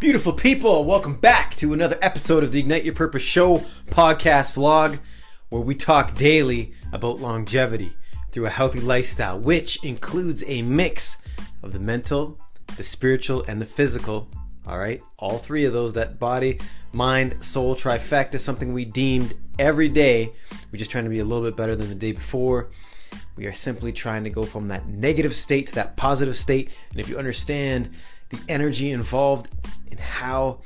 Beautiful people, welcome back to another episode of the Ignite Your Purpose Show podcast vlog, where we talk daily about longevity through a healthy lifestyle, which includes a mix of the mental, the spiritual, and the physical. All right, all three of those, that body, mind, soul trifecta, something we deemed every day. We're just trying to be a little bit better than the day before. We are simply trying to go from that negative state to that positive state. And if you understand the energy involved in how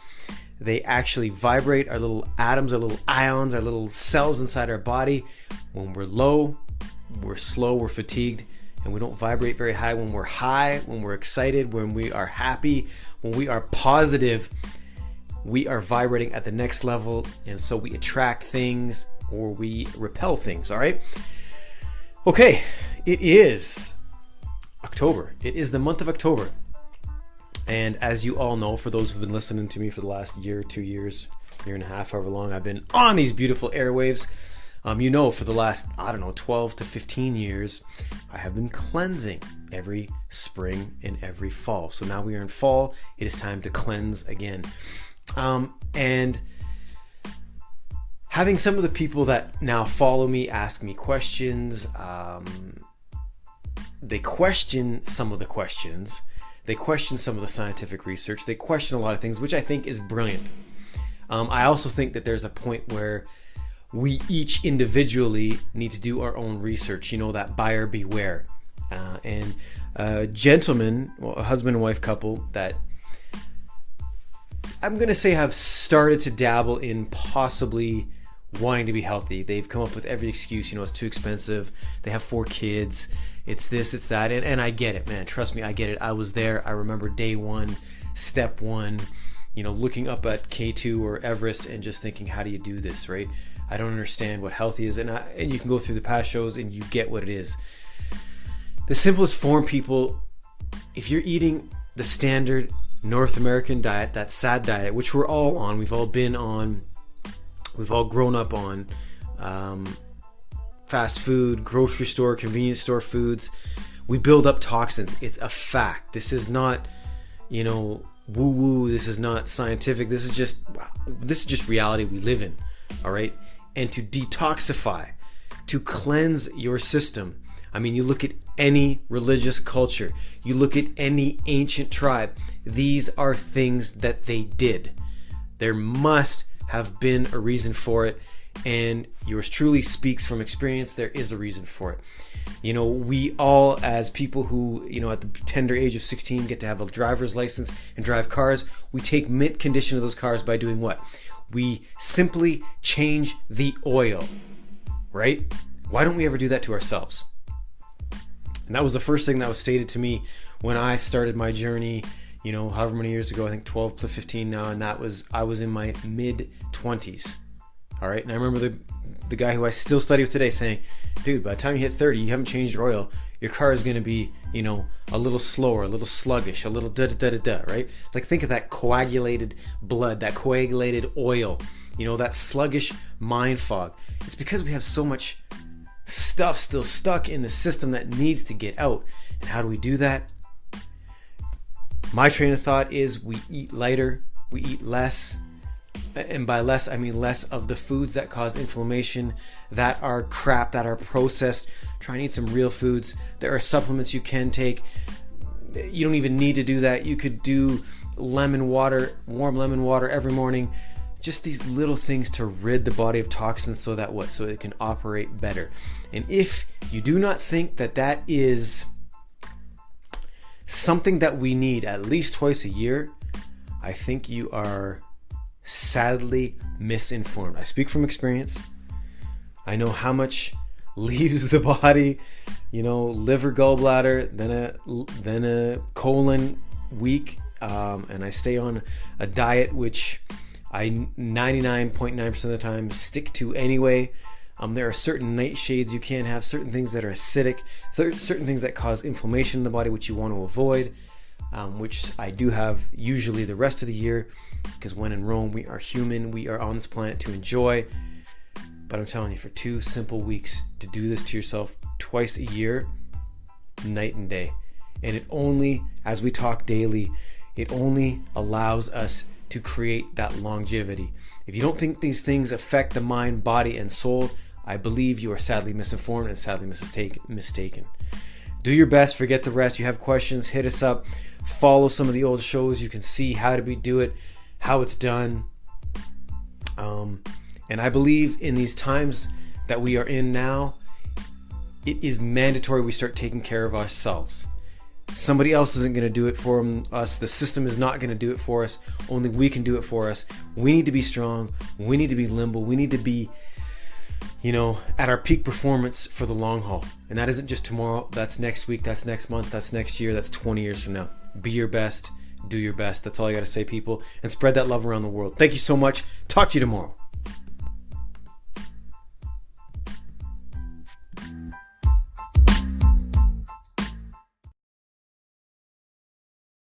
they actually vibrate, our little atoms, our little ions, our little cells inside our body, when we're low, we're slow, we're fatigued, and we don't vibrate very high. When we're high, when we're excited, when we are happy, when we are positive, we are vibrating at the next level. And so we attract things or we repel things, all right? Okay, it is October. It is the month of October. And as you all know, for those who've been listening to me for the last year, 2 years, year and a half, however long I've been on these beautiful airwaves, you know, for the last, 12 to 15 years, I have been cleansing every spring and every fall. So now we are in fall. It is time to cleanse again. And having some of the people that now follow me ask me questions, they question some of the questions. They question some of the scientific research. They question a lot of things, which I think is brilliant. I also think that there's a point where we each individually need to do our own research. You know, that buyer beware. And a gentleman, a husband and wife couple that I'm going to say have started to dabble in possibly wanting to be healthy. They've come up with every excuse. You know, it's too expensive. They have 4 kids. It's this, it's that. And I get it, man. Trust me, I get it. I was there. I remember day one, step one, you know, looking up at K2 or Everest and just thinking, how do you do this, right? I don't understand what healthy is. And you can go through the past shows and you get what it is. The simplest form, people, if you're eating the standard North American diet, that SAD diet, which we're all on, we've all been on, we've all grown up on, fast food, grocery store, convenience store foods, we build up toxins. It's a fact. This is not, you know, woo-woo. This is not scientific. This is just reality we live in, all right? And to detoxify, to cleanse your system. I mean, you look at any religious culture, you look at any ancient tribe, these are things that they did. There must have been a reason for it, and yours truly speaks from experience. There is a reason for it. You know, we all, as people who, you know, at the tender age of 16 get to have a driver's license and drive cars, we take mint condition of those cars by doing what? We simply change the oil, right? Why don't we ever do that to ourselves? And that was the first thing that was stated to me when I started my journey, you know, however many years ago, I think 12 to 15 now, and I was in my mid-20s. All right, and I remember the guy who I still study with today saying, dude, by the time you hit 30, you haven't changed your oil, your car is going to be, you know, a little slower, a little sluggish, a little da-da-da-da-da, right? Like, think of that coagulated blood, that coagulated oil, you know, that sluggish mind fog. It's because we have so much stuff still stuck in the system that needs to get out. And how do we do that? My train of thought is we eat lighter, we eat less. And by less, I mean less of the foods that cause inflammation, that are crap, that are processed. Try and eat some real foods. There are supplements you can take. You don't even need to do that. You could do lemon water, warm lemon water every morning. Just these little things to rid the body of toxins so that what? So it can operate better. And if you do not think that that is something that we need at least twice a year, I think you are sadly misinformed. I speak from experience. I know how much leaves the body, you know, liver, gallbladder, then a colon week, and I stay on a diet which I 99.9% of the time stick to anyway. There are certain nightshades you can't have, certain things that are acidic, certain things that cause inflammation in the body which you want to avoid, which I do have usually the rest of the year, because when in Rome, we are human, we are on this planet to enjoy. But I'm telling you, for 2 simple weeks to do this to yourself twice a year, night and day. And it only, as we talk daily, It only allows us to create that longevity. If you don't think these things affect the mind, body, and soul, I believe you are sadly misinformed and sadly mistaken. Do your best, forget the rest. You have questions, hit us up. Follow some of the old shows. You can see how we do it, how it's done. And I believe in these times that we are in now, it is mandatory we start taking care of ourselves. Somebody else isn't going to do it for us. The system is not going to do it for us. Only we can do it for us. We need to be strong. We need to be limber. We need to be, at our peak performance for the long haul. And that isn't just tomorrow. That's next week. That's next month. That's next year. That's 20 years from now. Be your best. Do your best. That's all I got to say, people. And spread that love around the world. Thank you so much. Talk to you tomorrow.